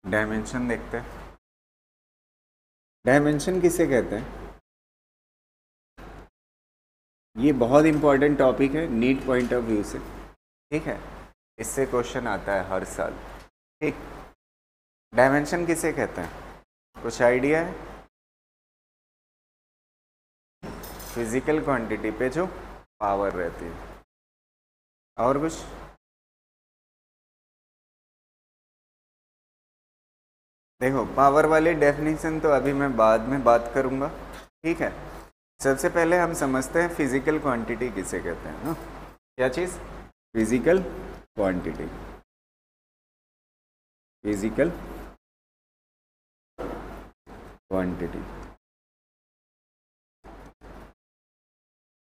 Dimension देखते हैं। Dimension किसे कहते हैं? ये बहुत इंपॉर्टेंट टॉपिक है नीट पॉइंट ऑफ व्यू से, ठीक है। इससे क्वेश्चन आता है हर साल, ठीक। डायमेंशन किसे कहते हैं, कुछ आइडिया है? फिजिकल क्वांटिटी पे जो पावर रहती है। और कुछ? देखो, पावर वाली डेफिनेशन तो अभी मैं बाद में बात करूंगा, ठीक है। सबसे पहले हम समझते हैं फिजिकल क्वांटिटी किसे कहते हैं ना। क्या चीज़? Physical quantity. Physical quantity,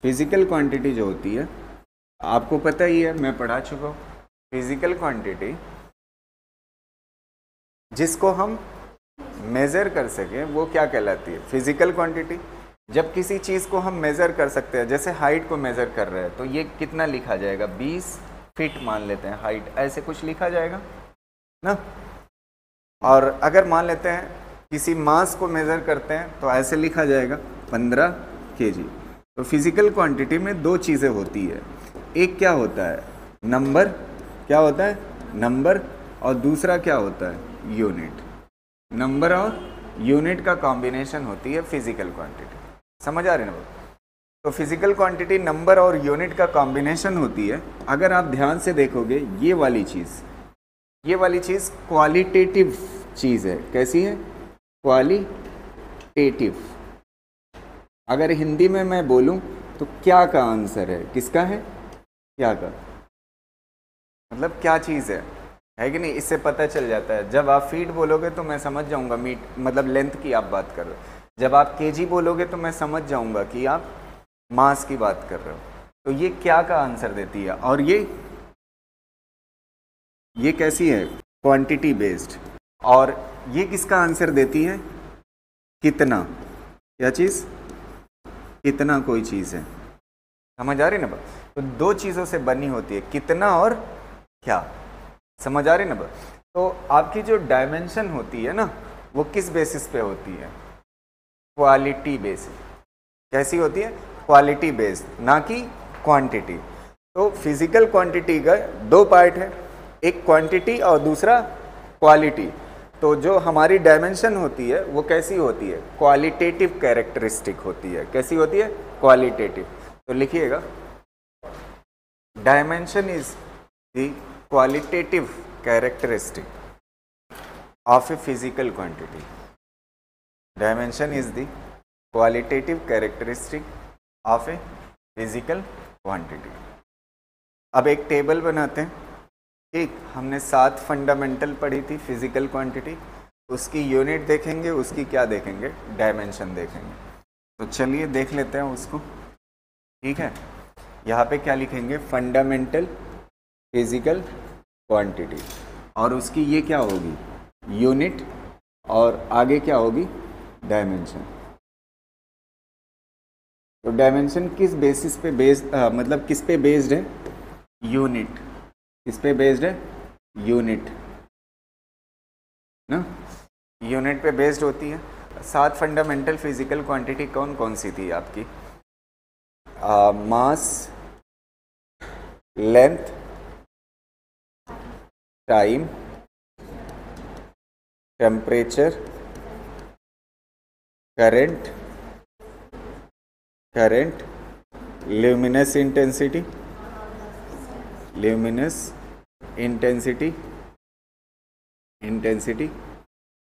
physical quantity जो होती है, आपको पता ही है, मैं पढ़ा चुका हूँ। फिजिकल क्वांटिटी जिसको हम मेज़र कर सकें वो क्या कहलाती है? Physical quantity. जब किसी चीज़ को हम मेज़र कर सकते हैं, जैसे हाइट को मेज़र कर रहे हैं, तो ये कितना लिखा जाएगा? 20 फीट मान लेते हैं हाइट, ऐसे कुछ लिखा जाएगा ना। और अगर मान लेते हैं किसी मास को मेज़र करते हैं तो ऐसे लिखा जाएगा 15 kg। तो फिजिकल क्वांटिटी में दो चीज़ें होती है, एक क्या होता है? नंबर। क्या होता है? नंबर। और दूसरा क्या होता है? यूनिट। नंबर और यूनिट का कॉम्बिनेशन होती है फिजिकल क्वांटिटी। समझ आ रही है ना? तो फिजिकल क्वांटिटी नंबर और यूनिट का कॉम्बिनेशन होती है। अगर आप ध्यान से देखोगे, ये वाली चीज़ क्वालिटेटिव चीज़ है। कैसी है? क्वालिटेटिव। अगर हिंदी में मैं बोलूं तो क्या का आंसर है? किसका है? क्या का, मतलब क्या चीज़ है कि नहीं? इससे पता चल जाता है। जब आप फीट बोलोगे तो मैं समझ जाऊंगा मीट मतलब लेंथ की आप बात कर रहे हो। जब आप केजी बोलोगे तो मैं समझ जाऊंगा कि आप मास की बात कर रहे हो। तो ये क्या का आंसर देती है। और ये कैसी है? Quantity based. और ये किसका आंसर देती है? कितना। क्या चीज़? कितना कोई चीज़ है। समझ आ रही ना बात? तो दो चीज़ों से बनी होती है, कितना और क्या। समझ आ रही ना बात? तो आपकी जो डायमेंशन होती है ना, वो किस बेसिस पे होती है? Quality basis. कैसी होती है? क्वालिटी बेस्ड, ना कि क्वांटिटी। तो फिजिकल क्वांटिटी का दो पार्ट है, एक क्वांटिटी और दूसरा क्वालिटी। तो जो हमारी डायमेंशन होती है वो कैसी होती है? क्वालिटेटिव कैरेक्टरिस्टिक होती है। कैसी होती है? क्वालिटेटिव। तो लिखिएगा, dimension is the qualitative characteristic of a physical quantity. Dimension is the qualitative characteristic of a physical quantity. अब एक टेबल बनाते हैं, ठीक। हमने 7 फंडामेंटल पढ़ी थी फिजिकल क्वांटिटी, उसकी यूनिट देखेंगे, उसकी क्या देखेंगे? डायमेंशन देखेंगे। तो चलिए देख लेते हैं उसको, ठीक है। यहाँ पे क्या लिखेंगे? फंडामेंटल फिजिकल क्वांटिटी, और उसकी ये क्या होगी? यूनिट। और आगे क्या होगी? डायमेंशन। तो डायमेंशन किस बेसिस पे मतलब किस पे बेस्ड है? यूनिट। किस पे बेस्ड है? यूनिट ना, यूनिट पे बेस्ड होती है। 7 फंडामेंटल फिजिकल क्वांटिटी कौन कौन सी थी आपकी? Mass, length, time, temperature, current, luminous intensity,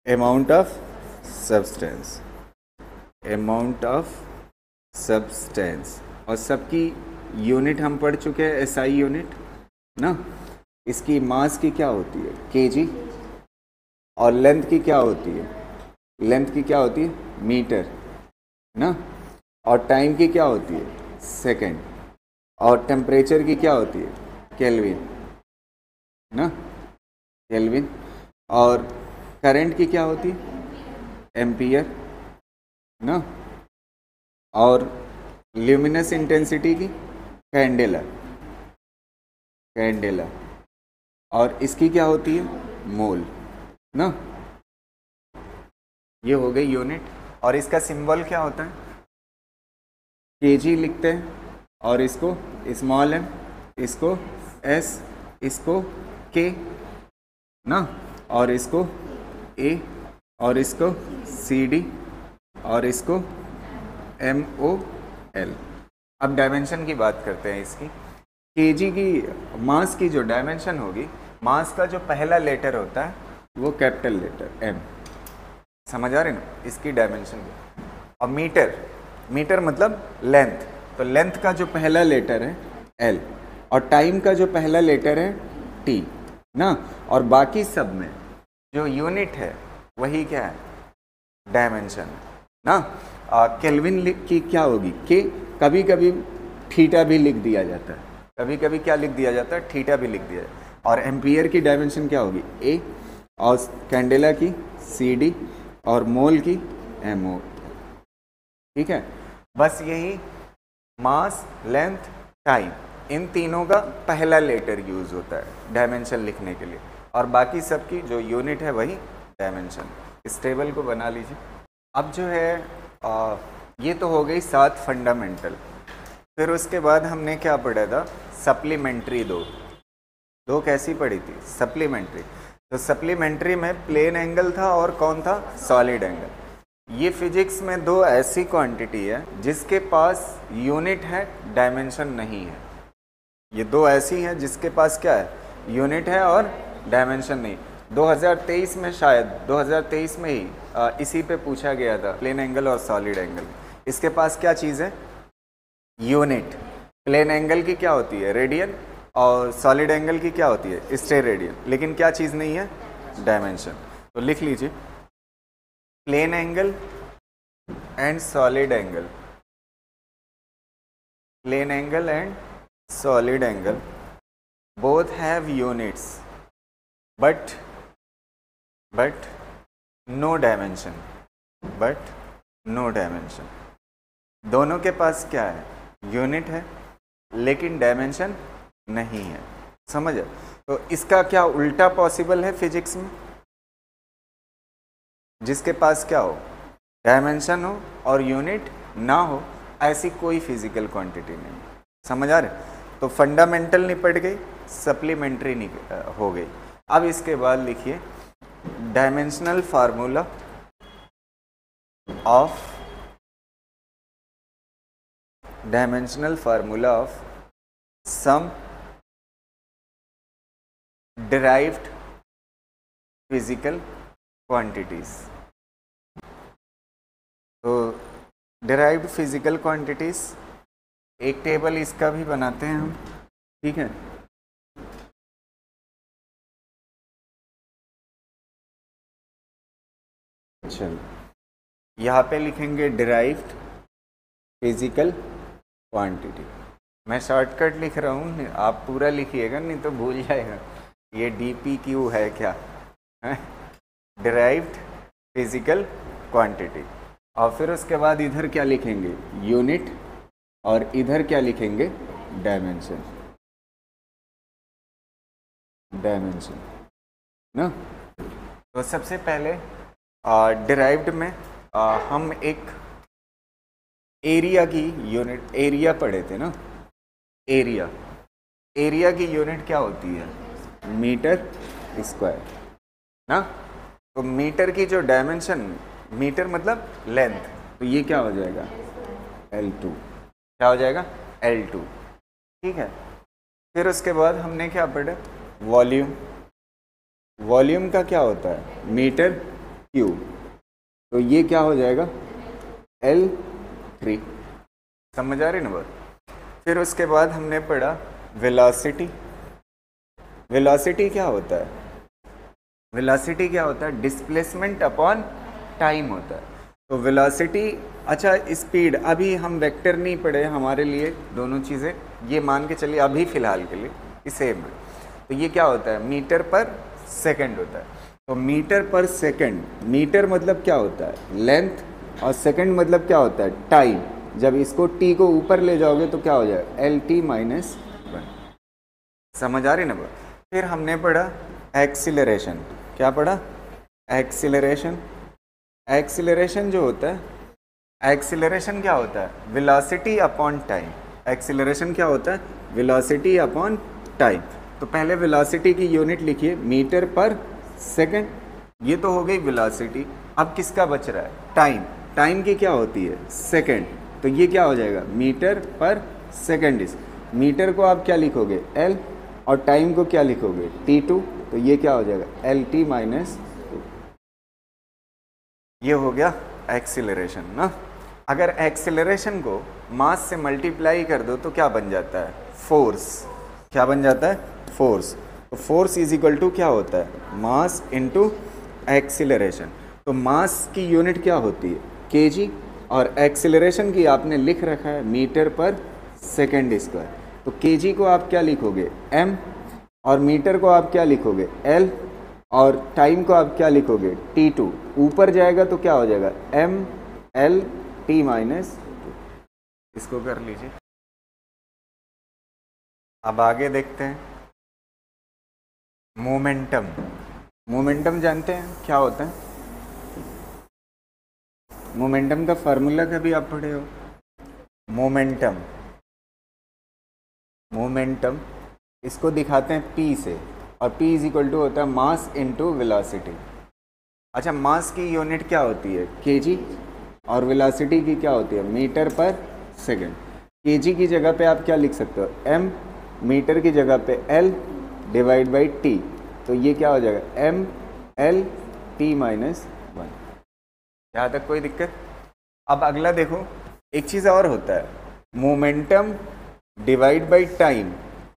amount of substance. और सबकी यूनिट हम पढ़ चुके हैं, एसआई यूनिट ना। इसकी मास की क्या होती है? केजी। और लेंथ की क्या होती है? मीटर ना। और टाइम की क्या होती है? सेकंड। और टेम्परेचर की क्या होती है? केल्विन ना, केल्विन। और करंट की क्या होती है? एम्पियर ना। और ल्यूमिनस इंटेंसिटी की? कैंडेला। और इसकी क्या होती है? मोल ना। ये हो गई यूनिट। और इसका सिंबल क्या होता है? केजी लिखते हैं, और इसको स्मॉल m, इसको s, इसको k ना, और इसको a, और इसको cd, और इसको mol। अब डायमेंशन की बात करते हैं इसकी। केजी की मास की जो डायमेंशन होगी, मास का जो पहला लेटर होता है वो कैपिटल लेटर m, समझ आ रहे ना, इसकी डायमेंशन। और मीटर, मीटर मतलब लेंथ, तो लेंथ का जो पहला लेटर है l, और टाइम का जो पहला लेटर है t ना, और बाकी सब में जो यूनिट है वही क्या है? डायमेंशन ना। केल्विन की क्या होगी? के, कभी कभी थीटा भी लिख दिया जाता है, कभी कभी क्या लिख दिया जाता है? थीटा भी लिख दिया जाता है। और एम्पियर की डायमेंशन क्या होगी? ए, और कैंडेला की CD, और मोल की MO। ठीक है, बस यही मास, लेंथ, टाइम, इन तीनों का पहला लेटर यूज होता है डायमेंशन लिखने के लिए, और बाकी सब की जो यूनिट है वही डायमेंशन। इस टेबल को बना लीजिए। अब जो है ये तो हो गई 7 फंडामेंटल। फिर उसके बाद हमने क्या पढ़ा था? सप्लीमेंट्री दो कैसी पढ़ी थी? सप्लीमेंट्री। तो सप्लीमेंट्री में प्लेन एंगल था और कौन था? Solid angle. ये फिजिक्स में दो ऐसी क्वांटिटी है जिसके पास यूनिट है, डायमेंशन नहीं है। ये दो ऐसी हैं जिसके पास क्या है? यूनिट है और डायमेंशन नहीं। 2023 में, शायद 2023 में ही इसी पे पूछा गया था, प्लेन एंगल और सॉलिड एंगल। इसके पास क्या चीज़ है? यूनिट। प्लेन एंगल की क्या होती है? रेडियन, और सॉलिड एंगल की क्या होती है? स्टेरेडियन। लेकिन क्या चीज़ नहीं है? डायमेंशन। तो लिख लीजिए, plane angle and solid angle, plane angle and solid angle both have units but no dimension, दोनों के पास क्या है? यूनिट है लेकिन डायमेंशन नहीं है। समझ? तो इसका क्या उल्टा पॉसिबल है फिजिक्स में? जिसके पास क्या हो? डायमेंशन हो और यूनिट ना हो, ऐसी कोई फिजिकल क्वांटिटी नहीं। समझ आ रहे? तो फंडामेंटल निपट गई, सप्लीमेंट्री हो गई। अब इसके बाद लिखिए dimensional formula of some derived physical quantities. तो डिराइव्ड फिजिकल क्वांटिटीज, एक टेबल इसका भी बनाते हैं हम। ठीक है, चलो यहाँ पे लिखेंगे डिराइव्ड फिजिकल क्वांटिटी। मैं शॉर्टकट लिख रहा हूँ, आप पूरा लिखिएगा नहीं तो भूल जाएगा ये DPQ है क्या। Derived physical quantity. और फिर उसके बाद इधर क्या लिखेंगे? यूनिट, और इधर क्या लिखेंगे? डायमेंशन ना। तो सबसे पहले डिराइव्ड में हम एक एरिया की यूनिट, एरिया पढ़े थे ना। एरिया की यूनिट क्या होती है? मीटर स्क्वायर ना। तो मीटर की जो डायमेंशन, मीटर मतलब लेंथ, तो ये क्या हो जाएगा? L2। क्या हो जाएगा? L2। ठीक है, फिर उसके बाद हमने क्या पढ़ा? वॉल्यूम का क्या होता है? मीटर क्यूब, तो ये क्या हो जाएगा? L3। समझ आ रही ना बात? फिर उसके बाद हमने पढ़ा वेलोसिटी। वेलोसिटी क्या होता है? वेलोसिटी क्या होता है? डिस्प्लेसमेंट अपॉन टाइम होता है। तो वेलोसिटी, अच्छा स्पीड, अभी हम वेक्टर नहीं पढ़े, हमारे लिए दोनों चीज़ें ये मान के चलिए अभी फ़िलहाल के लिए सेम है। तो ये क्या होता है? मीटर पर सेकंड होता है। तो मीटर पर सेकंड, मीटर मतलब क्या होता है? लेंथ, और सेकंड मतलब क्या होता है? टाइम। जब इसको t को ऊपर ले जाओगे तो क्या हो जाएगा? LT-1। समझ आ रही ना बात? फिर हमने पढ़ा एक्सीलरेशन। क्या पढ़ा? एक्सीलरेशन एक्सीलरेशन जो होता है, एक्सीलरेशन क्या होता है? Velocity upon time. एक्सीलरेशन क्या होता है? Velocity upon time. तो पहले वेलोसिटी की यूनिट लिखिए मीटर पर सेकंड, ये तो हो गई वेलोसिटी। अब किसका बच रहा है? टाइम। टाइम की क्या होती है? सेकंड। तो ये क्या हो जाएगा? मीटर पर सेकंड। इस मीटर को आप क्या लिखोगे? एल, और टाइम को क्या लिखोगे? t2। तो ये क्या हो जाएगा? lt minus 2। ये हो गया एक्सीलरेशन ना। अगर एक्सीलरेशन को मास से मल्टीप्लाई कर दो तो क्या बन जाता है? फोर्स। क्या बन जाता है? फोर्स। तो फोर्स इज इक्वल टू क्या होता है? Mass into acceleration. तो मास की यूनिट क्या होती है? केजी, और एक्सीलरेशन की आपने लिख रखा है मीटर पर सेकेंड स्क्वायर। तो केजी को आप क्या लिखोगे? एम, और मीटर को आप क्या लिखोगे? एल, और टाइम को आप क्या लिखोगे? t2। ऊपर जाएगा तो क्या हो जाएगा? M L T minus 2। इसको कर लीजिए। अब आगे देखते हैं मोमेंटम। मोमेंटम जानते हैं क्या होता है? मोमेंटम का फार्मूला कभी आप पढ़े हो? मोमेंटम, मोमेंटम इसको दिखाते हैं P से, और P इज इक्वल टू होता है मास इनटू वेलोसिटी। अच्छा, मास की यूनिट क्या होती है? केजी, और वेलोसिटी की क्या होती है? मीटर पर सेकंड। केजी की जगह पे आप क्या लिख सकते हो? m, मीटर की जगह पे l डिवाइड बाई t। तो ये क्या हो जाएगा? m l t minus 1। यहाँ तक कोई दिक्कत? अब अगला देखो, एक चीज़ और होता है, मोमेंटम डिवाइड बाई टाइम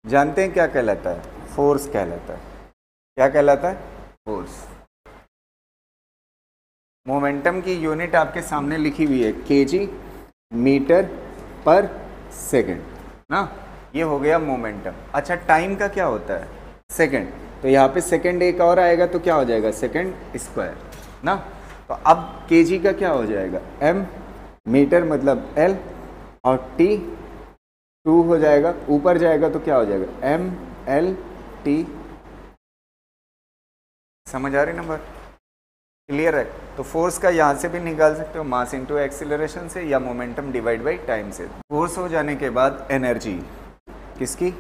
जानते हैं क्या कहलाता है? फोर्स कहलाता है। क्या कहलाता है? फोर्स। मोमेंटम की यूनिट आपके सामने लिखी हुई है केजी मीटर पर सेकंड ना। ये हो गया मोमेंटम। अच्छा, टाइम का क्या होता है? सेकंड। तो यहाँ पे सेकंड एक और आएगा तो क्या हो जाएगा? सेकंड स्क्वायर ना। तो अब केजी का क्या हो जाएगा? एम, मीटर मतलब एल, और टी 2 हो जाएगा। ऊपर जाएगा तो क्या हो जाएगा? M L T. समझ आ रही नंबर? क्लियर है? तो फोर्स का यहाँ से भी निकाल सकते हो, मास इनटू एक्सीलरेशन से, या मोमेंटम डिवाइड बाई टाइम से। फोर्स हो जाने के बाद एनर्जी, किसकी?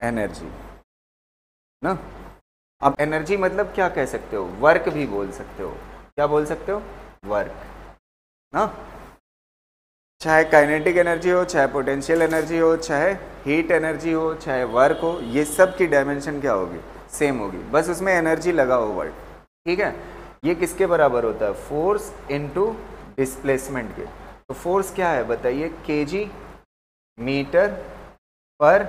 एनर्जी ना। अब एनर्जी मतलब क्या कह सकते हो? वर्क भी बोल सकते हो। क्या बोल सकते हो? वर्क ना। चाहे काइनेटिक एनर्जी हो, चाहे पोटेंशियल एनर्जी हो, चाहे हीट एनर्जी हो, चाहे वर्क हो, ये सब की डायमेंशन क्या होगी? सेम होगी, बस उसमें एनर्जी लगा हो वर्ड। ठीक है? ये किसके बराबर होता है? फोर्स इनटू डिस्प्लेसमेंट के। तो फोर्स क्या है बताइए? केजी मीटर पर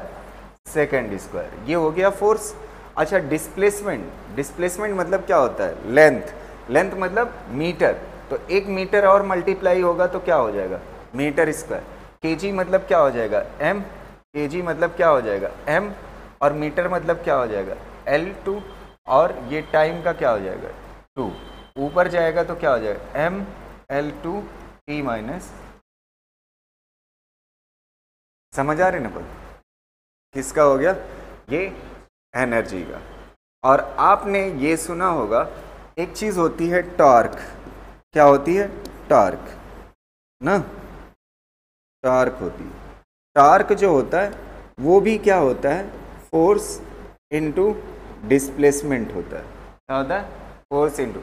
सेकंड स्क्वायर। ये हो गया फोर्स। अच्छा, डिस्प्लेसमेंट, डिस्प्लेसमेंट मतलब क्या होता है? लेंथ। लेंथ मतलब मीटर। तो 1 मीटर और मल्टीप्लाई होगा तो क्या हो जाएगा? Metre square. केजी मतलब क्या हो जाएगा? एम। केजी मतलब क्या हो जाएगा? एम, और मीटर मतलब क्या हो जाएगा? L2, और ये टाइम का क्या हो जाएगा? 2। ऊपर जाएगा तो क्या हो जाएगा? M L2 T minus. समझ आ रही ना? पर किसका हो गया? ये एनर्जी का। और आपने ये सुना होगा एक चीज होती है टॉर्क। क्या होती है? टॉर्क ना। टॉर्क होती है। टॉर्क जो होता है वो भी क्या होता है? फोर्स इनटू डिस्प्लेसमेंट होता है। क्या होता है? फोर्स इनटू,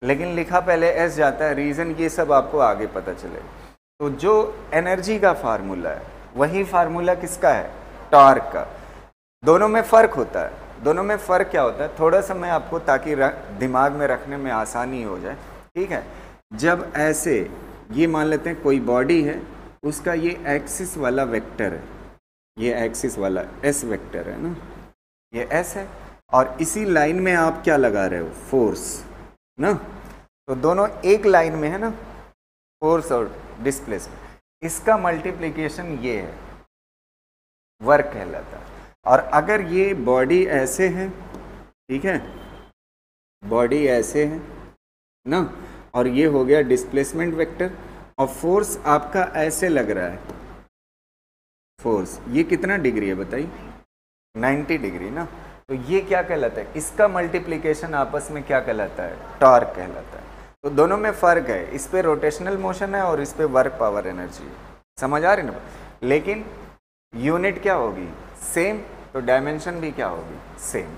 लेकिन लिखा पहले एस जाता है, रीजन ये सब आपको आगे पता चले। तो जो एनर्जी का फार्मूला है वही फार्मूला किसका है? टॉर्क का। दोनों में फर्क होता है। दोनों में फ़र्क क्या होता है? थोड़ा सा मैं आपको, ताकि दिमाग में रखने में आसानी हो जाए। ठीक है? जब ऐसे, ये मान लेते हैं कोई बॉडी है, उसका ये एक्सिस वाला वेक्टर है, ये एक्सिस वाला एस वेक्टर है ना, ये एस है, और इसी लाइन में आप क्या लगा रहे हो? फोर्स ना। तो दोनों एक लाइन में है ना, फोर्स और डिस्प्लेसमेंट। इसका मल्टीप्लिकेशन ये है, वर्क कहलाता है। और अगर ये बॉडी ऐसे है, ठीक है, बॉडी ऐसे है ना, और ये हो गया डिस्प्लेसमेंट वेक्टर, और फोर्स आपका ऐसे लग रहा है, फोर्स ये कितना डिग्री है बताइए? 90 डिग्री ना। तो ये क्या कहलाता है? इसका मल्टीप्लिकेशन आपस में क्या कहलाता है? टॉर्क कहलाता है। तो दोनों में फ़र्क है, इस पे रोटेशनल मोशन है और इस पे वर्क पावर एनर्जी है। समझ आ रही ना? लेकिन यूनिट क्या होगी? सेम, तो डायमेंशन भी क्या होगी? सेम।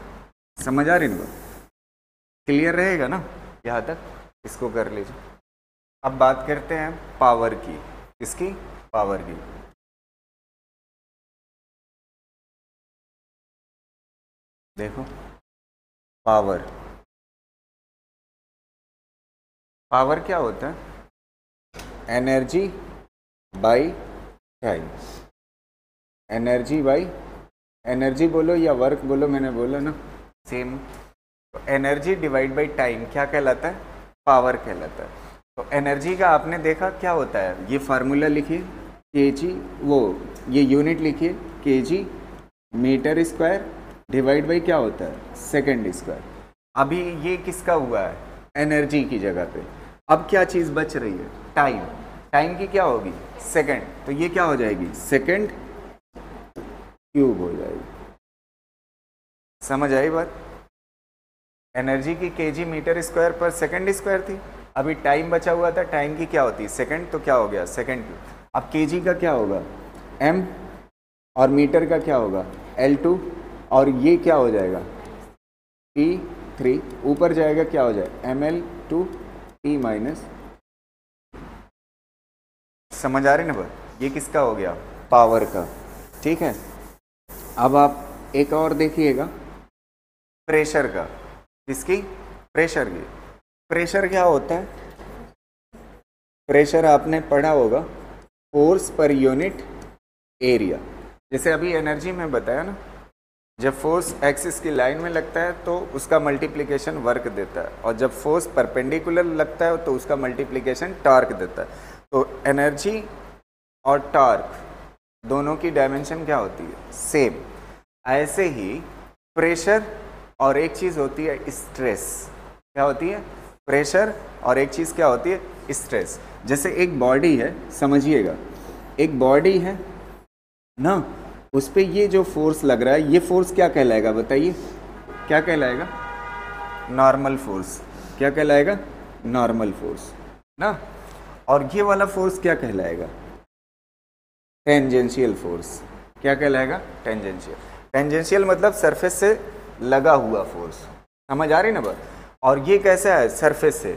समझ आ रही ना? क्लियर रहेगा ना यहाँ तक? इसको कर लीजिए। अब बात करते हैं पावर की। किसकी? पावर की। देखो पावर, पावर क्या होता है? Energy by time. Energy by, energy बोलो या वर्क बोलो, मैंने बोला ना सेम। तो एनर्जी डिवाइड बाई टाइम क्या कहलाता है? पावर कहलाता है। तो एनर्जी का आपने देखा क्या होता है, ये फार्मूला लिखिए केजी, वो ये यूनिट लिखिए KG meter square divide by क्या होता है? Second square. अभी ये किसका हुआ है? एनर्जी की जगह पे। अब क्या चीज़ बच रही है? टाइम। टाइम की क्या होगी? सेकंड। तो ये क्या हो जाएगी? सेकंड क्यूब हो जाएगी। समझ आई बात? एनर्जी की केजी मीटर स्क्वायर पर सेकंड स्क्वायर थी, अभी टाइम बचा हुआ था, टाइम की क्या होती है? सेकंड। तो क्या हो गया? Second cube. अब केजी का क्या होगा? एम, और मीटर का क्या होगा? L2, और ये क्या हो जाएगा? T3। ऊपर जाएगा क्या हो जाएगा? ML2 T minus. समझ आ रही ना बात? ये किसका हो गया? पावर का। ठीक है। अब आप एक और देखिएगा, प्रेशर का। किसकी? प्रेशर की। प्रेशर क्या होता है? प्रेशर आपने पढ़ा होगा, फोर्स पर यूनिट एरिया। जैसे अभी एनर्जी में बताया ना, जब फोर्स एक्सिस की लाइन में लगता है तो उसका मल्टीप्लिकेशन वर्क देता है, और जब फोर्स परपेंडिकुलर लगता है तो उसका मल्टीप्लिकेशन टॉर्क देता है। तो एनर्जी और टॉर्क दोनों की डायमेंशन क्या होती है? सेम। ऐसे ही प्रेशर और एक चीज़ होती है स्ट्रेस। क्या होती है? प्रेशर और एक चीज़ क्या होती है? स्ट्रेस। जैसे एक बॉडी है, समझिएगा, एक बॉडी है ना, उस पर ये जो फोर्स लग रहा है, ये फोर्स क्या कहलाएगा? बताइए क्या कहलाएगा? Normal force. क्या कहलाएगा? नॉर्मल फोर्स ना। और ये वाला फोर्स क्या कहलाएगा? Tangential force. क्या कहलाएगा? टेंजेंशियल। टेंजेंशियल मतलब सरफेस से लगा हुआ फोर्स। समझ आ रही ना बात? और ये कैसा है? सरफेस से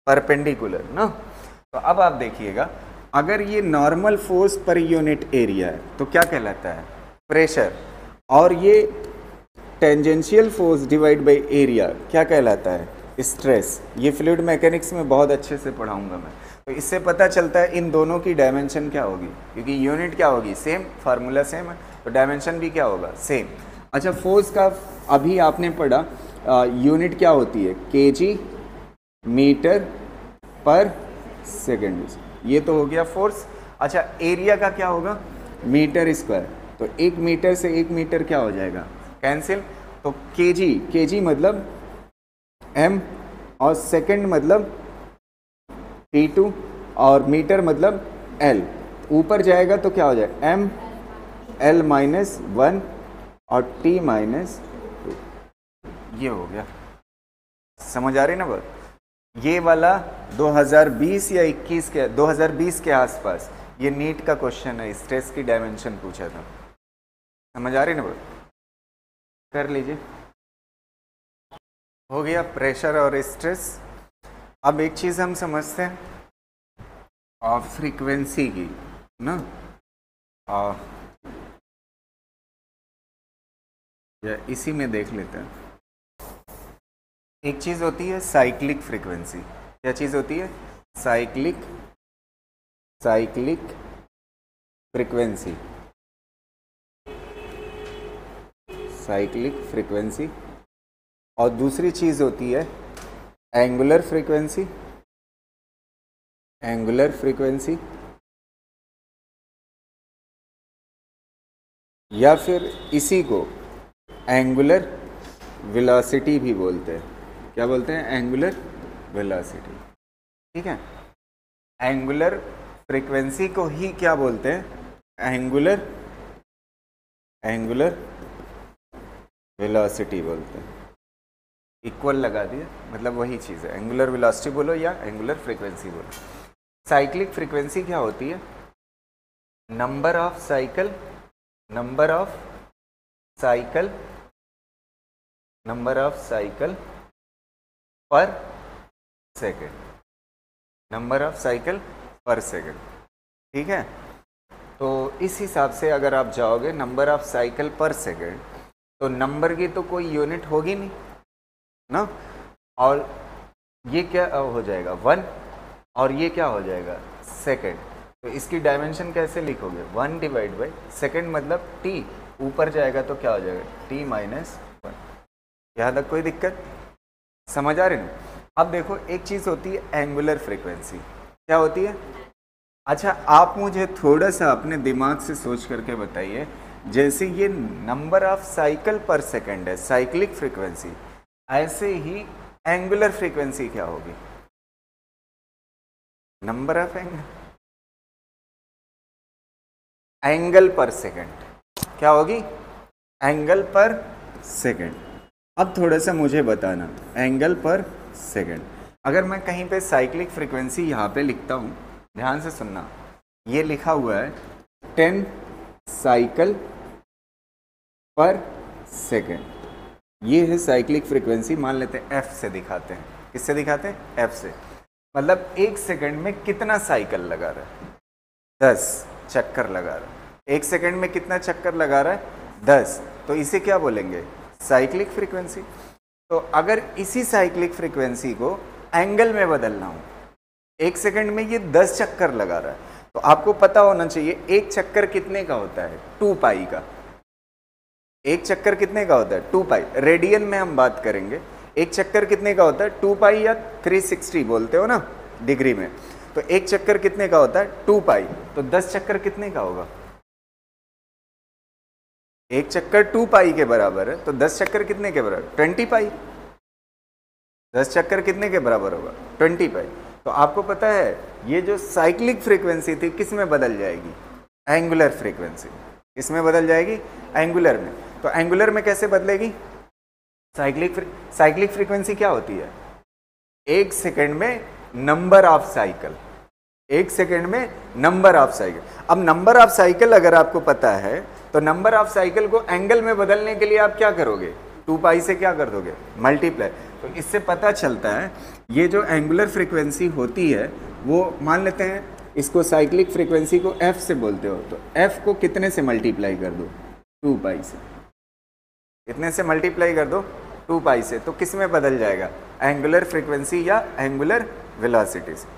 परपेंडिकुलर ना। तो अब आप देखिएगा, अगर ये normal force per unit area है तो क्या कहलाता है? प्रेशर। और ये tangential force divide by area क्या कहलाता है? स्ट्रेस। ये फ्लूइड मैकेनिक्स में बहुत अच्छे से पढ़ाऊंगा मैं। तो इससे पता चलता है इन दोनों की डायमेंशन क्या होगी, क्योंकि यूनिट क्या होगी? सेम, फार्मूला सेम है, तो डायमेंशन भी क्या होगा? सेम। अच्छा, फोर्स का अभी आपने पढ़ा, यूनिट क्या होती है? केजी मीटर पर सेकेंड। ये तो हो गया फोर्स। अच्छा, एरिया का क्या होगा? Meter square. तो एक मीटर से एक मीटर क्या हो जाएगा? कैंसिल। तो केजी, केजी मतलब m, और सेकंड मतलब T2, और मीटर मतलब L। ऊपर जाएगा तो क्या हो जाएगा? m L माइनस 1 और T माइनस 2। ये हो गया। समझ आ रही ना बात? ये वाला 2020 या 21 के 2020 के आसपास ये नीट का क्वेश्चन है, स्ट्रेस की डायमेंशन पूछा था। समझ आ रही ना बात? कर लीजिए। हो गया प्रेशर और स्ट्रेस। अब एक चीज़ हम समझते हैं, और फ्रीक्वेंसी की ना, या इसी में देख लेते हैं। एक चीज़ होती है साइक्लिक फ्रीक्वेंसी। क्या चीज़ होती है? Cyclic frequency. Cyclic frequency. और दूसरी चीज़ होती है एंगुलर फ्रीक्वेंसी। एंगुलर फ्रीक्वेंसी, या फिर इसी को एंगुलर वेलोसिटी भी बोलते हैं। क्या बोलते हैं? Angular velocity. ठीक है। एंगुलर फ्रीक्वेंसी को ही क्या बोलते हैं? एंगुलर वेलोसिटी बोलते हैं। इक्वल लगा दिया, मतलब वही चीज़ है, एंगुलर वेलोसिटी बोलो या एंगुलर फ्रीक्वेंसी बोलो। साइक्लिक फ्रीक्वेंसी क्या होती है? नंबर ऑफ साइकिल पर सेकेंड, नंबर ऑफ साइकिल पर सेकेंड, ठीक है। तो इस हिसाब से अगर आप जाओगे नंबर ऑफ साइकिल पर सेकेंड, तो नंबर की तो कोई यूनिट होगी नहीं ना, और ये क्या हो जाएगा 1, और ये क्या हो जाएगा सेकेंड। तो इसकी डायमेंशन कैसे लिखोगे? 1 डिवाइड बाई सेकेंड, मतलब t ऊपर जाएगा तो क्या हो जाएगा t माइनस 1। यहाँ तक कोई दिक्कत समझ आ रही ना? अब देखो एक चीज़ होती है एंगुलर फ्रीक्वेंसी, क्या होती है? अच्छा आप मुझे थोड़ा सा अपने दिमाग से सोच करके बताइए, जैसे ये नंबर ऑफ साइकिल पर सेकेंड है साइक्लिक फ्रीक्वेंसी, ऐसे ही एंगुलर फ्रीक्वेंसी क्या होगी? नंबर ऑफ एंगल पर सेकेंड, क्या होगी? एंगल पर सेकेंड। अब थोड़ा सा मुझे बताना, एंगल पर सेकेंड, अगर मैं कहीं पे साइक्लिक फ्रीक्वेंसी यहाँ पे लिखता हूँ, ध्यान से सुनना, ये लिखा हुआ है 10 साइकिल पर सेकेंड, ये है साइक्लिक फ्रीक्वेंसी। मान लेते हैं f से दिखाते हैं, किससे दिखाते हैं? f से, मतलब एक सेकंड में कितना साइकिल लगा रहा है? 10 चक्कर लगा रहा है। एक सेकंड में कितना चक्कर लगा रहा है? 10। तो इसे क्या बोलेंगे? Cyclic frequency. तो अगर इसी साइक्लिक फ्रीक्वेंसी को एंगल में बदलना हो, एक सेकंड में ये 10 चक्कर लगा रहा है, तो आपको पता होना चाहिए एक चक्कर कितने का होता है? 2 पाई का। एक चक्कर कितने का होता है? 2 पाई। रेडियन में हम बात करेंगे, एक चक्कर कितने का होता है? 2 पाई या 360 बोलते हो ना डिग्री में। तो एक चक्कर कितने का होता है? 2 पाई। तो 10 चक्कर कितने का होगा? एक चक्कर 2 पाई के बराबर है, तो 10 चक्कर कितने के बराबर? 20 पाई। 10 चक्कर कितने के बराबर होगा? 20 पाई। तो आपको पता है ये जो साइक्लिक फ्रीक्वेंसी थी किस में बदल जाएगी? Angular frequency. किस में बदल जाएगी? एंगुलर में। तो एंगुलर में कैसे बदलेगी? साइक्लिक फ्रीक्वेंसी क्या होती है? एक सेकंड में नंबर ऑफ साइकिल, एक सेकंड में नंबर ऑफ साइकिल। अब नंबर ऑफ साइकिल अगर आपको पता है, तो नंबर ऑफ साइकिल को एंगल में बदलने के लिए आप क्या करोगे? 2 पाई से क्या कर दोगे? मल्टीप्लाई। तो इससे पता चलता है ये जो एंगुलर फ्रीक्वेंसी होती है वो, मान लेते हैं इसको साइक्लिक फ्रीक्वेंसी को f से बोलते हो, तो f को कितने से मल्टीप्लाई कर दो? 2 पाई से। कितने से मल्टीप्लाई कर दो? 2 पाई से। तो किस में बदल जाएगा? एंगुलर फ्रीक्वेंसी या एंगुलर वेलोसिटी से।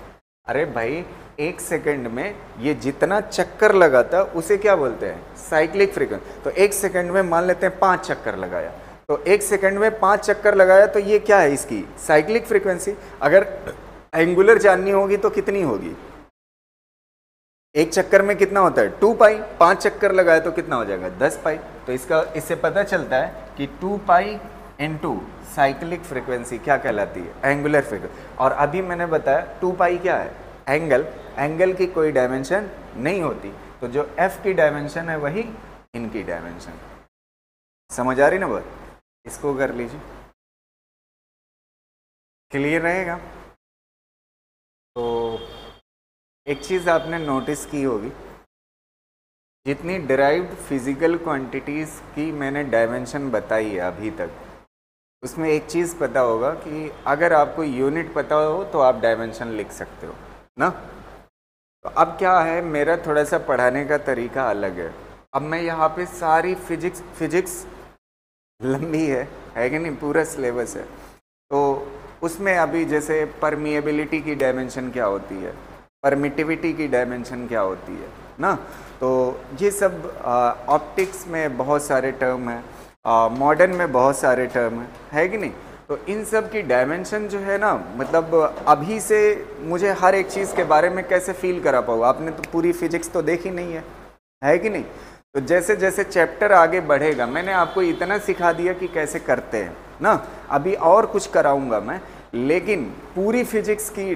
अरे भाई एक सेकंड में ये जितना चक्कर लगाता उसे क्या बोलते हैं? Cyclic frequency. तो एक सेकंड में मान लेते हैं 5 चक्कर लगाया, तो एक सेकंड में 5 चक्कर लगाया, तो ये क्या है? इसकी साइक्लिक फ्रीक्वेंसी। अगर एंगुलर जाननी होगी तो कितनी होगी? एक चक्कर में कितना होता है? 2 पाई। 5 चक्कर लगाया तो कितना हो जाएगा? 10 पाई। तो इससे पता चलता है कि 2 पाई इंटू साइक्लिक फ्रीक्वेंसी क्या कहलाती है? Angular frequency. और अभी मैंने बताया 2 पाई क्या है? एंगल। एंगल की कोई डायमेंशन नहीं होती, तो जो f की डायमेंशन है वही इनकी डायमेंशन। समझ आ रही ना बात? इसको कर लीजिए, क्लियर रहेगा। तो एक चीज़ आपने नोटिस की होगी, जितनी डिराइव्ड फिजिकल क्वांटिटीज़ की मैंने डायमेंशन बताई है अभी तक, उसमें एक चीज़ पता होगा कि अगर आपको यूनिट पता हो तो आप डायमेंशन लिख सकते हो ना। तो अब क्या है, मेरा थोड़ा सा पढ़ाने का तरीका अलग है। अब मैं यहाँ पे सारी फिजिक्स लंबी है कि नहीं, पूरा सिलेबस है, तो उसमें अभी जैसे परमिएबिलिटी की डायमेंशन क्या होती है, परमिटिविटी की डायमेंशन क्या होती है ना, तो ये सब ऑप्टिक्स में बहुत सारे टर्म हैं, मॉडर्न में बहुत सारे टर्म है कि नहीं। तो इन सब की डायमेंशन जो है ना, मतलब अभी से मुझे हर एक चीज़ के बारे में कैसे फील करा पाऊँ? आपने तो पूरी फिजिक्स तो देखी नहीं है कि नहीं। तो जैसे जैसे चैप्टर आगे बढ़ेगा, मैंने आपको इतना सिखा दिया कि कैसे करते हैं ना, अभी और कुछ कराऊंगा मैं, लेकिन पूरी फिजिक्स की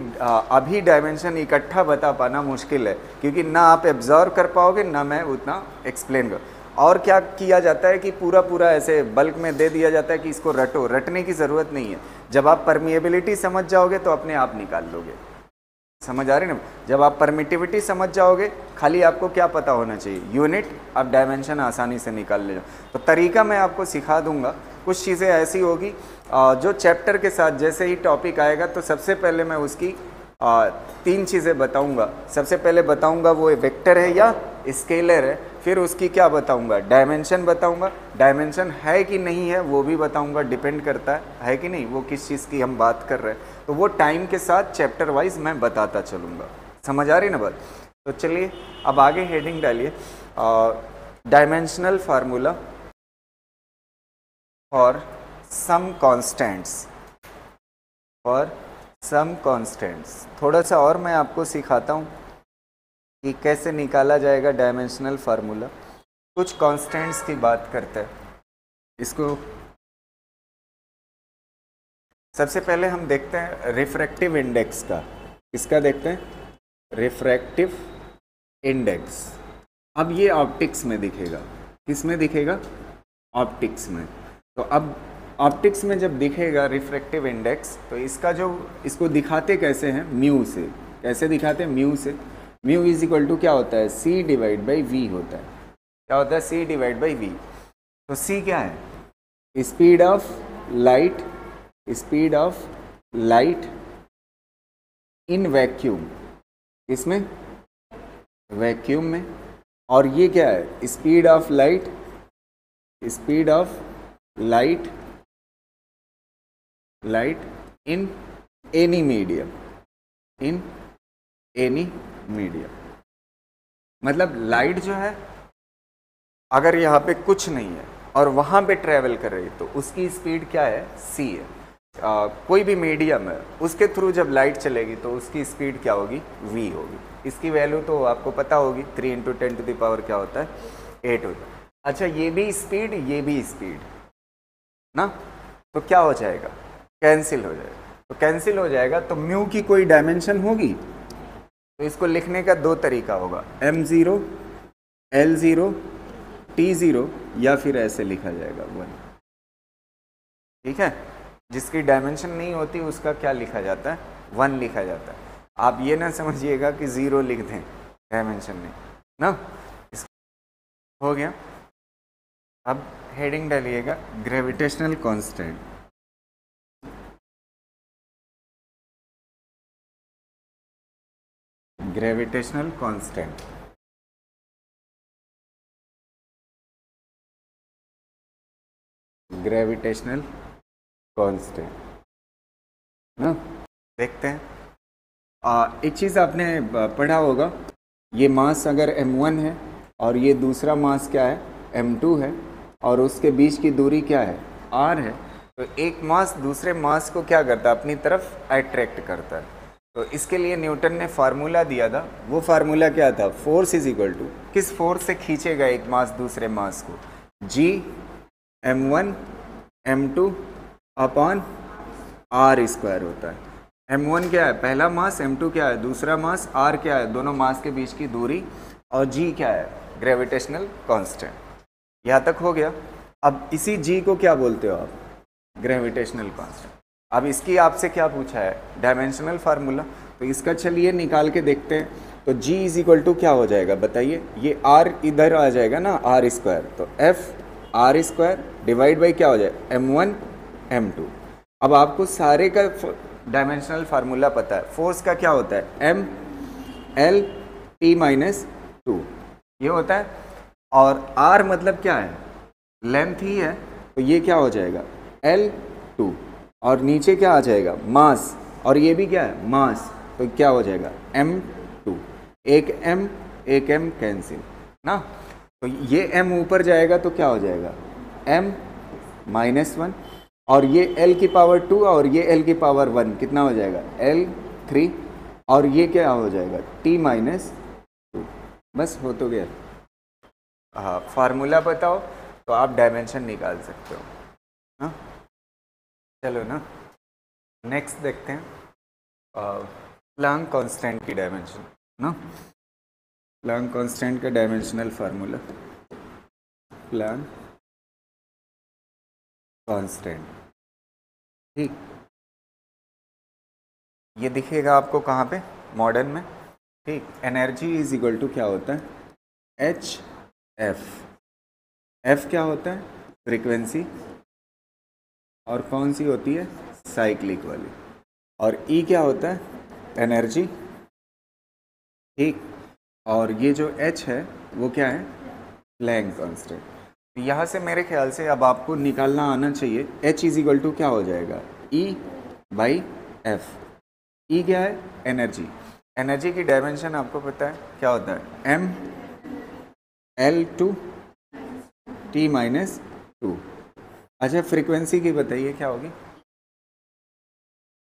अभी डायमेंशन इकट्ठा बता पाना मुश्किल है, क्योंकि ना आप एब्जॉर्व कर पाओगे ना मैं उतना एक्सप्लेन कर। और क्या किया जाता है कि पूरा पूरा ऐसे बल्क में दे दिया जाता है कि इसको रटो, रटने की ज़रूरत नहीं है। जब आप परमिएबिलिटी समझ जाओगे तो अपने आप निकाल लोगे। समझ आ रही ना? जब आप परमिटिविटी समझ जाओगे, खाली आपको क्या पता होना चाहिए, यूनिट, आप डायमेंशन आसानी से निकाल ले। तो तरीका मैं आपको सिखा दूंगा। कुछ चीज़ें ऐसी होगी जो चैप्टर के साथ जैसे ही टॉपिक आएगा तो सबसे पहले मैं उसकी 3 चीज़ें बताऊंगा। सबसे पहले बताऊंगा वो वेक्टर है या स्केलर है, फिर उसकी क्या बताऊंगा, डायमेंशन बताऊंगा, डायमेंशन है कि नहीं है वो भी बताऊंगा, डिपेंड करता है कि नहीं, वो किस चीज़ की हम बात कर रहे हैं, तो वो टाइम के साथ चैप्टर वाइज मैं बताता चलूँगा। समझ आ रही ना बात? तो चलिए अब आगे हेडिंग डालिए, dimensional formula for some constants, for some constants. थोड़ा सा और मैं आपको सिखाता हूँ कि कैसे निकाला जाएगा डायमेंशनल फार्मूला। कुछ कॉन्स्टेंट्स की बात करते हैं। इसको सबसे पहले हम देखते हैं रिफ्रैक्टिव इंडेक्स का। किसका देखते हैं? Refractive index. अब ये ऑप्टिक्स में दिखेगा। किस में दिखेगा? ऑप्टिक्स में। तो अब ऑप्टिक्स में जब दिखेगा रिफ्रैक्टिव इंडेक्स, तो इसका जो, इसको दिखाते कैसे हैं? म्यू से। कैसे दिखाते हैं? म्यू से। म्यू इज इक्वल टू क्या होता है? सी डिवाइड बाई वी होता है। क्या होता है? सी डिवाइड बाई वी। तो सी क्या है? Speed of light, speed of light in vacuum. इसमें वैक्यूम में। और ये क्या है? Speed of light, speed of light, light in any medium, in any medium. मतलब लाइट जो है अगर यहाँ पे कुछ नहीं है और वहाँ पे ट्रेवल कर रही है तो उसकी स्पीड क्या है? सी है। कोई भी मीडियम है उसके थ्रू जब लाइट चलेगी तो उसकी स्पीड क्या होगी? वी होगी। इसकी वैल्यू तो आपको पता होगी, 3 × 10⁻⁴ क्या होता है? 8 होता है। अच्छा, ये भी स्पीड, ये भी स्पीड ना, तो क्या हो जाएगा? कैंसिल हो जाएगा। तो कैंसिल हो जाएगा तो म्यू की कोई डायमेंशन होगी? तो इसको लिखने का 2 तरीका होगा, m0, l0, t0, या फिर ऐसे लिखा जाएगा 1। ठीक है? जिसकी डायमेंशन नहीं होती उसका क्या लिखा जाता है? 1 लिखा जाता है। आप ये ना समझिएगा कि 0 लिख दें, डायमेंशन नहीं ना। हो गया। अब हेडिंग डालिएगा gravitational constant. Gravitational constant. Gravitational constant ना, देखते हैं। एक चीज़ आपने पढ़ा होगा, ये मास अगर m1 है और ये दूसरा मास क्या है? m2 है, और उसके बीच की दूरी क्या है? r है। तो एक मास दूसरे मास को क्या करता है? अपनी तरफ अट्रैक्ट करता है। तो इसके लिए न्यूटन ने फार्मूला दिया था। वो फार्मूला क्या था? फोर्स इज इक्वल टू, किस फोर्स से खींचेगा एक मास दूसरे मास को? g m1 m2 upon r² होता है। m1 क्या है? पहला मास, m2 क्या है? दूसरा मास, r क्या है? दोनों मास के बीच की दूरी, और g क्या है? Gravitational constant. यहाँ तक हो गया। अब इसी g को क्या बोलते हो आप? Gravitational constant. अब इसकी आपसे क्या पूछा है? Dimensional formula. तो इसका चलिए निकाल के देखते हैं। तो g इज इक्वल टू क्या हो जाएगा बताइए? ये r इधर आ जाएगा ना, r²। तो f r² डिवाइड बाई क्या हो जाए? m1 m2। अब आपको सारे का डायमेंशनल फार्मूला पता है। फोर्स का क्या होता है? m l t-2 ये होता है। और r मतलब क्या है? लेंथ ही है। तो ये क्या हो जाएगा? l2। और नीचे क्या आ जाएगा? मास। और ये भी क्या है? मास। तो क्या हो जाएगा? m2। एक m कैंसिल ना। तो ये m ऊपर जाएगा तो क्या हो जाएगा? m-1। और ये l की पावर 2 और ये l की पावर 1 कितना हो जाएगा? l3। और ये क्या हो जाएगा? t-2। बस हो तो गया। हाँ, फार्मूला बताओ तो आप डायमेंशन निकाल सकते हो। हाँ चलो ना, नेक्स्ट देखते हैं प्लांक कांस्टेंट की डायमेंशन ना। प्लांक कांस्टेंट का डायमेंशनल फार्मूला, प्लांक कांस्टेंट। ठीक, ये दिखेगा आपको कहाँ पे, मॉडर्न में। ठीक, एनर्जी इज इक्वल टू क्या होता है, एच एफ। एफ क्या होता है, फ्रीक्वेंसी, और कौन सी होती है, साइक्लिक वाली। और ई क्या होता है, एनर्जी। ठीक, और ये जो एच है वो क्या है, प्लैंक कांस्टेंट। यहाँ से मेरे ख्याल से अब आपको निकालना आना चाहिए एच इज इक्वल टू क्या हो जाएगा, ई बाई एफ। ई क्या है, एनर्जी। एनर्जी की डायमेंशन आपको पता है क्या होता है, M L two T minus two. अच्छा, फ्रीक्वेंसी की बताइए क्या होगी,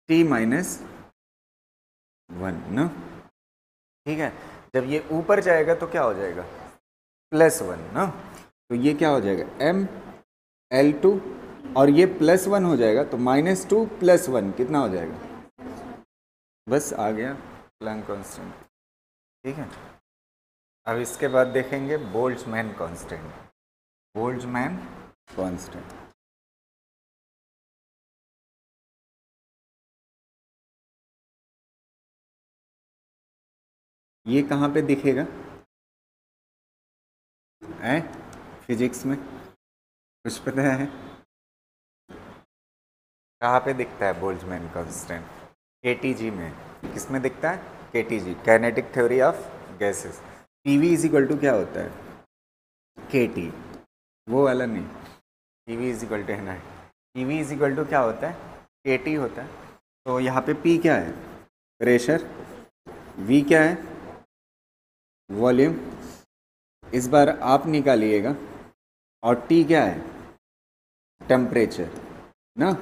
टी माइनस वन ना। ठीक है, जब ये ऊपर जाएगा तो क्या हो जाएगा, प्लस वन ना। तो ये क्या हो जाएगा, एम एल टू, और ये प्लस वन हो जाएगा तो माइनस टू प्लस वन कितना हो जाएगा, बस आ गया प्लैंक कांस्टेंट। ठीक है, अब इसके बाद देखेंगे बोल्ट्जमैन कांस्टेंट। बोल्ट्जमैन कांस्टेंट, ये कहाँ पे दिखेगा, है फिजिक्स में कुछ पता है, कहाँ पे दिखता है बोल्ट्जमैन कांस्टेंट, केटीजी में। किसमें दिखता है, KTG, kinetic theory of gases. PV is equal to क्या होता है, केटी, वो वाला नहीं, पीवी इज इक्वल टू है ना, पीवी इज इक्वल टू क्या होता है, केटी होता है। तो यहाँ पे पी क्या है, प्रेशर, वी क्या है, वॉल्यूम, इस बार आप निकालिएगा, और टी क्या है, टेम्परेचर ना,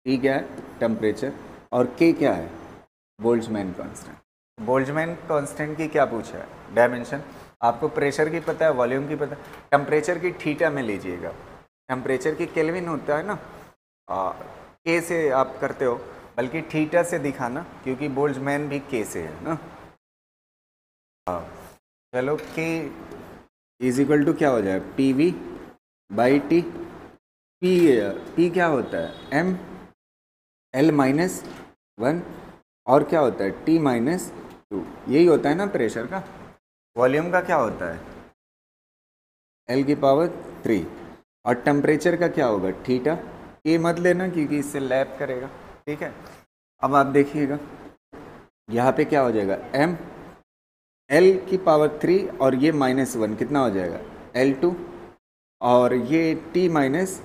टी क्या है, टेम्परेचर, और के क्या है, बोल्ट्जमैन कांस्टेंट। बोल्ट्जमैन कांस्टेंट की क्या पूछा है, डायमेंशन। आपको प्रेशर की पता है, वॉल्यूम की पता है, टेम्परेचर की थीटा में लीजिएगा, टेम्परेचर की केल्विन होता है ना, के से आप करते हो, बल्कि थीटा से दिखाना, क्योंकि बोल्ट्जमैन भी के से है ना। चलो, के इज इक्वल टू क्या हो जाए, P V by T. P क्या होता है, एम एल माइनस वन, और क्या होता है, टी माइनस टू, यही होता है ना प्रेशर का। वॉल्यूम का क्या होता है, एल की पावर 3, और टेम्परेचर का क्या होगा, थीटा। ये मत लेना क्योंकि इससे लैप करेगा। ठीक है, अब आप देखिएगा यहाँ पे क्या हो जाएगा, एम एल की पावर 3 और ये माइनस वन कितना हो जाएगा, एल टू, और ये टी माइनस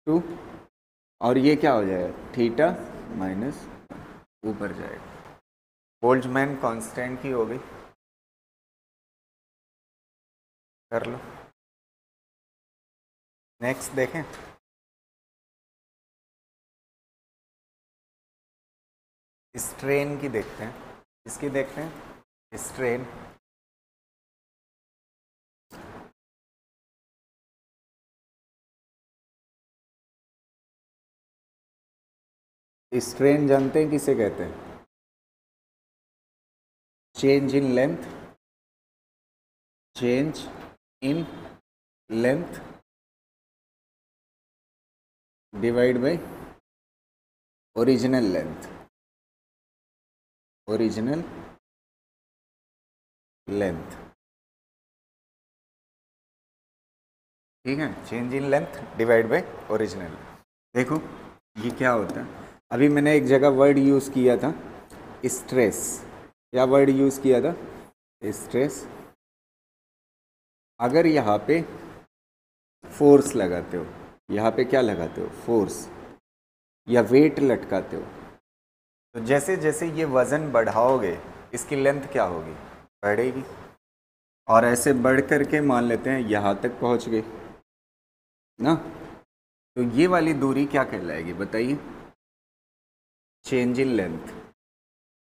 टू, और ये क्या हो जाएगा, थीटा माइनस ऊपर जाएगा। बोल्ट्जमैन कांस्टेंट की हो गई, कर लो। नेक्स्ट देखें, स्ट्रेन की देखते हैं। इसकी देखते हैं, स्ट्रेन। स्ट्रेन जानते हैं किसे कहते हैं, change in length, change in length divide by original length, original length. ठीक है, change in length divide by original. देखो ये क्या होता है, अभी मैंने एक जगह वर्ड यूज़ किया था स्ट्रेस। क्या वर्ड यूज़ किया था, स्ट्रेस। अगर यहाँ पे फोर्स लगाते हो, यहाँ पे क्या लगाते हो, फोर्स, या वेट लटकाते हो, तो जैसे जैसे ये वज़न बढ़ाओगे इसकी लेंथ क्या होगी, बढ़ेगी। और ऐसे बढ़ करके मान लेते हैं यहाँ तक पहुँच गई ना, तो ये वाली दूरी क्या कहलाएगी बताइए, चेंज इन लेंथ।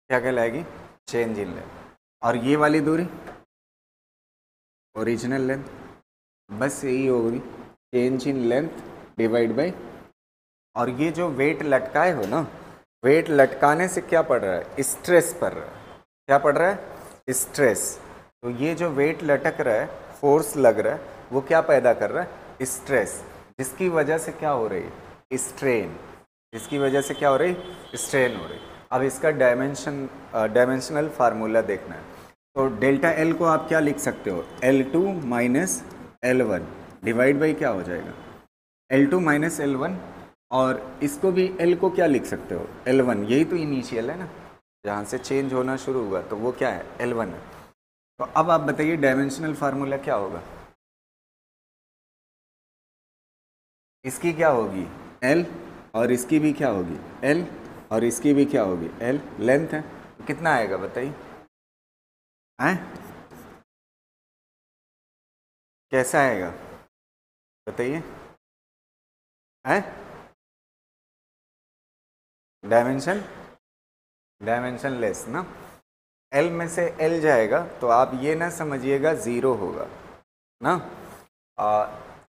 क्या कहलाएगी, चेंज इन लेंथ। और ये वाली दूरी ओरिजिनल लेंथ। बस यही होगी, change in length divide by. और ये जो वेट लटकाए हो ना, वेट लटकाने से क्या पड़ रहा है, स्ट्रेस पड़ रहा है। क्या पड़ रहा है, स्ट्रेस। तो ये जो वेट लटक रहा है, फोर्स लग रहा है, वो क्या पैदा कर रहा है, स्ट्रेस, जिसकी वजह से क्या हो रही है, स्ट्रेन, जिसकी वजह से क्या हो रही, स्ट्रेन हो रही। अब इसका डायमेंशनल फार्मूला देखना है, तो डेल्टा एल को आप क्या लिख सकते हो, L2 minus L1 divide by क्या हो जाएगा, L2 माइनस L1, और इसको भी L को क्या लिख सकते हो, L1, यही तो इनिशियल है ना, जहाँ से चेंज होना शुरू हुआ तो वो क्या है, L1 है। तो अब आप बताइए डायमेंशनल फार्मूला क्या होगा, इसकी क्या होगी L, और इसकी भी क्या होगी L, और इसकी भी क्या होगी L, लेंथ है, तो कितना आएगा बताइए, हैं कैसा आएगा बताइए, हैं डायमेंशन लेस ना, L में से L जाएगा तो आप ये ना समझिएगा ज़ीरो होगा ना,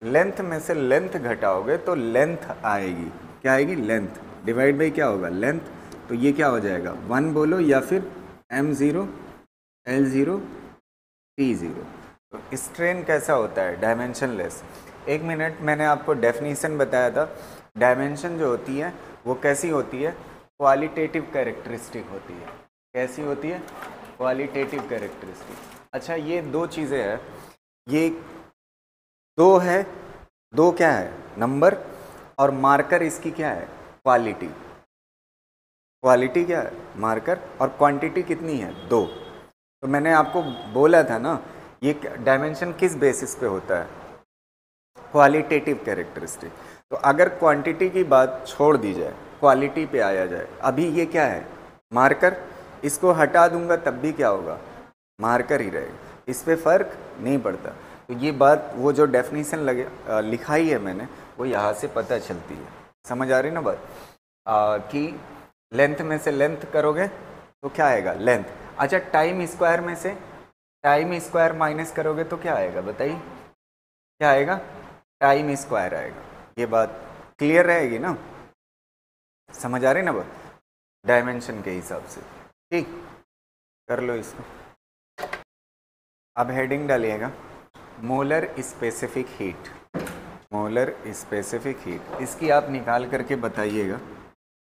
लेंथ में से लेंथ घटाओगे तो लेंथ आएगी, क्या आएगी, लेंथ, डिवाइड बाई क्या होगा, लेंथ, तो ये क्या हो जाएगा 1 बोलो या फिर M0 L0 T0। तो स्ट्रेन कैसा होता है, डायमेंशन लेस। एक मिनट, मैंने आपको डेफिनीशन बताया था, डायमेंशन जो होती है वो कैसी होती है, क्वालिटेटिव कैरेक्टरिस्टिक होती है, कैसी होती है, क्वालिटेटिव कैरेक्टरिस्टिक। अच्छा ये दो चीज़ें हैं, ये दो है, दो क्या है, नंबर, और मार्कर इसकी क्या है, क्वालिटी, क्वालिटी क्या है मार्कर, और क्वांटिटी कितनी है, दो। तो मैंने आपको बोला था ना, ये डायमेंशन किस बेसिस पे होता है, क्वालिटेटिव कैरेक्टरिस्टिक। तो अगर क्वांटिटी की बात छोड़ दी जाए, क्वालिटी पे आया जाए, अभी ये क्या है, मार्कर, इसको हटा दूंगा तब भी क्या होगा, मार्कर ही रहेगा, इस पे फर्क नहीं पड़ता। तो ये बात, वो जो डेफिनेशन लिखाई है मैंने, वो यहाँ से पता चलती है, समझ आ रही ना बात, कि लेंथ में से लेंथ करोगे तो क्या आएगा, लेंथ। अच्छा टाइम स्क्वायर में से टाइम स्क्वायर माइनस करोगे तो क्या आएगा बताइए, क्या आएगा, टाइम स्क्वायर आएगा। ये बात क्लियर रहेगी ना, समझ आ रही ना बात, डायमेंशन के हिसाब से, ठीक, कर लो इसको। अब हेडिंग डालिएगा, molar specific heat, molar specific heat, इसकी आप निकाल करके बताइएगा,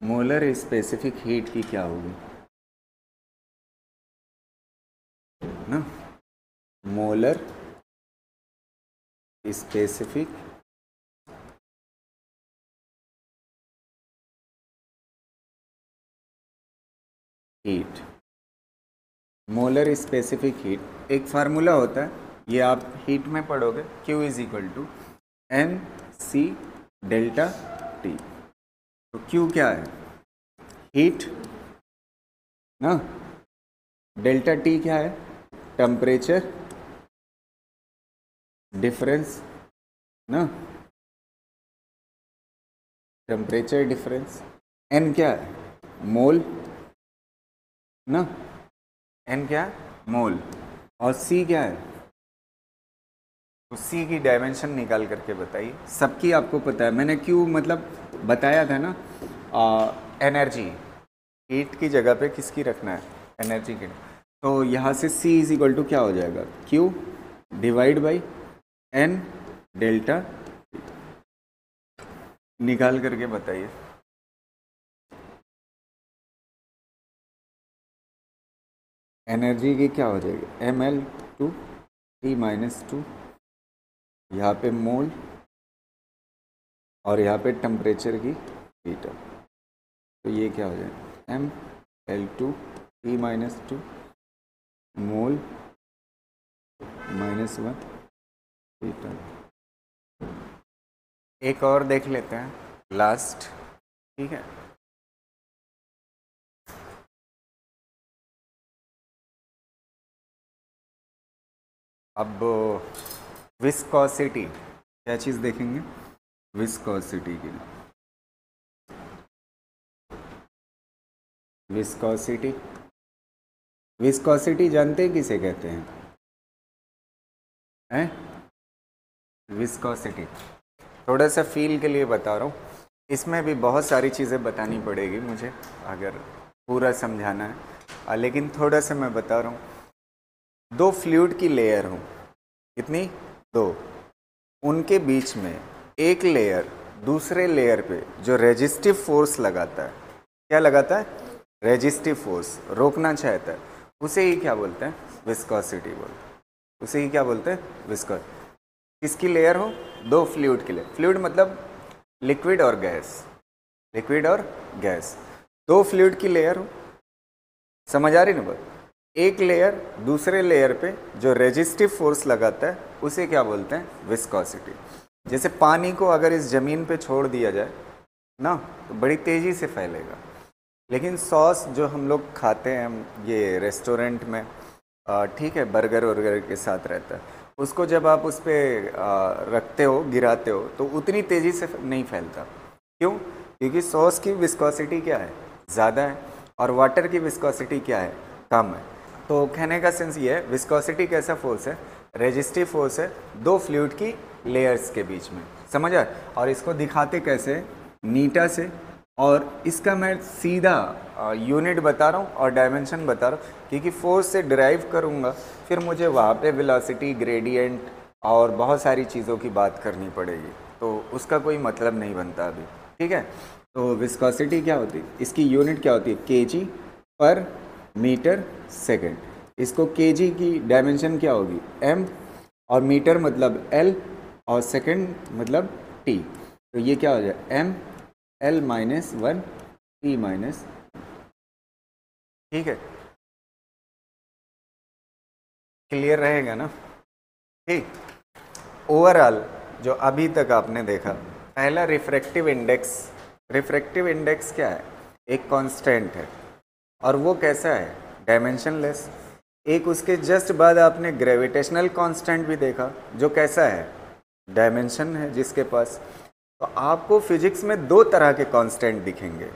मोलर स्पेसिफिक हीट की क्या होगी ना, molar specific heat, molar specific heat एक फार्मूला होता है, ये आप हीट में पढ़ोगे, Q is equal to N C delta T. तो Q क्या है, हीट ना, डेल्टा टी क्या है, टेम्परेचर डिफरेंस ना, टेम्परेचर डिफरेंस, एन क्या है, मोल ना, एन क्या है, मोल, और सी क्या है, तो सी की डायमेंशन निकाल करके बताइए, सबकी आपको पता है, मैंने क्यों मतलब बताया था ना, एनर्जी, हीट की जगह पे किसकी रखना है, एनर्जी की। तो यहाँ से C इज इक्वल टू क्या हो जाएगा, Q divide by N delta, निकाल करके बताइए, एनर्जी की क्या हो जाएगी, ml2 T-2, यहाँ पे मोल, और यहाँ पे टेम्परेचर की हीटर, तो ये क्या हो जाएगा, ml2 T-2 मोल -1 हीटर। एक और देख लेते हैं, लास्ट, ठीक है। अब विस्कोसिटी, क्या चीज़ देखेंगे, विस्कोसिटी की, विस्कोसिटी, विस्कोसिटी जानते हैं किसे कहते हैं विस्कोसिटी। थोड़ा सा फील के लिए बता रहा हूँ, इसमें भी बहुत सारी चीज़ें बतानी पड़ेगी मुझे अगर पूरा समझाना है, लेकिन थोड़ा सा मैं बता रहा हूँ। दो फ्लूइड की लेयर हो, कितनी, दो, उनके बीच में एक लेयर दूसरे लेयर पे जो रेजिस्टिव फोर्स लगाता है, क्या लगाता है? रेजिस्टिव फोर्स, रोकना चाहता है, उसे ही क्या बोलते हैं? विस्कोसिटी बोलते हैं। उसे ही क्या बोलते हैं? विस्कोस। किसकी लेयर हो? दो फ्लूइड की लेयर। फ्लूइड मतलब लिक्विड और गैस, लिक्विड और गैस, दो फ्लूइड की लेयर हो। समझ आ रही ना बात? एक लेयर दूसरे लेयर पे जो रेजिस्टिव फोर्स लगाता है उसे क्या बोलते हैं? विस्कोसिटी। जैसे पानी को अगर इस ज़मीन पे छोड़ दिया जाए ना तो बड़ी तेज़ी से फैलेगा, लेकिन सॉस जो हम लोग खाते हैं ये रेस्टोरेंट में, ठीक है, बर्गर वर्गर के साथ रहता है, उसको जब आप उस पर रखते हो, गिराते हो, तो उतनी तेज़ी से नहीं फैलता। क्यों? क्योंकि सॉस की विस्कोसिटी क्या है? ज़्यादा है, और वाटर की विस्कोसिटी क्या है? कम है। तो कहने का सेंस ये है, विस्कोसिटी कैसा फोर्स है? रेजिस्टिव फोर्स है दो फ्लूइड की लेयर्स के बीच में। समझ आए? और इसको दिखाते कैसे? नीटा से। और इसका मैं सीधा यूनिट बता रहा हूँ और डायमेंशन बता रहा हूँ, क्योंकि फोर्स से डिराइव करूँगा फिर मुझे वहाँ पे वेलोसिटी, ग्रेडियंट और बहुत सारी चीज़ों की बात करनी पड़ेगी, तो उसका कोई मतलब नहीं बनता अभी। ठीक है, तो विस्कोसिटी क्या होती है? इसकी यूनिट क्या होती है? केजी पर मीटर सेकेंड। इसको केजी की डायमेंशन क्या होगी? एम, और मीटर मतलब एल, और सेकेंड मतलब टी। तो ये क्या हो जाए? M L minus one T minus. ठीक है, क्लियर रहेगा ना? ठीक। ओवरऑल जो अभी तक आपने देखा, पहला रिफ्रैक्टिव इंडेक्स। रिफ्रैक्टिव इंडेक्स क्या है? एक कांस्टेंट है, और वो कैसा है? डायमेंशनलेस। एक उसके जस्ट बाद आपने ग्रेविटेशनल कांस्टेंट भी देखा, जो कैसा है? डायमेंशन है जिसके पास। तो आपको फिजिक्स में दो तरह के कांस्टेंट दिखेंगे,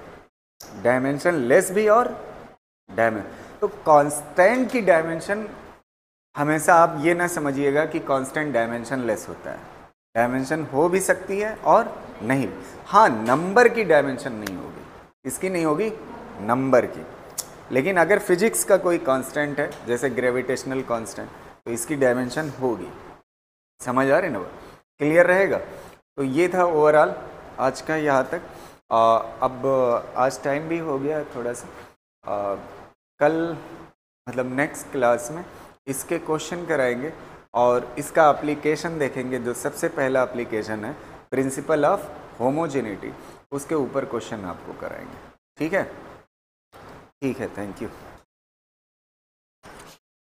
डायमेंशन लेस भी और तो कांस्टेंट की डायमेंशन हमेशा आप ये ना समझिएगा कि कांस्टेंट डायमेंशन लेस होता है। डायमेंशन हो भी सकती है और नहीं। हाँ, नंबर की डायमेंशन नहीं होगी। इसकी नहीं होगी, नंबर की। लेकिन अगर फिजिक्स का कोई कांस्टेंट है जैसे ग्रेविटेशनल कांस्टेंट, तो इसकी डायमेंशन होगी। समझ आ रही ना? क्लियर रहेगा? तो ये था ओवरऑल आज का यहाँ तक। अब आज टाइम भी हो गया थोड़ा सा। कल मतलब नेक्स्ट क्लास में इसके क्वेश्चन कराएंगे और इसका एप्लीकेशन देखेंगे। जो सबसे पहला एप्लीकेशन है प्रिंसिपल ऑफ होमोजेनिटी, उसके ऊपर क्वेश्चन आपको कराएंगे। ठीक है? ठीक है, थैंक यू।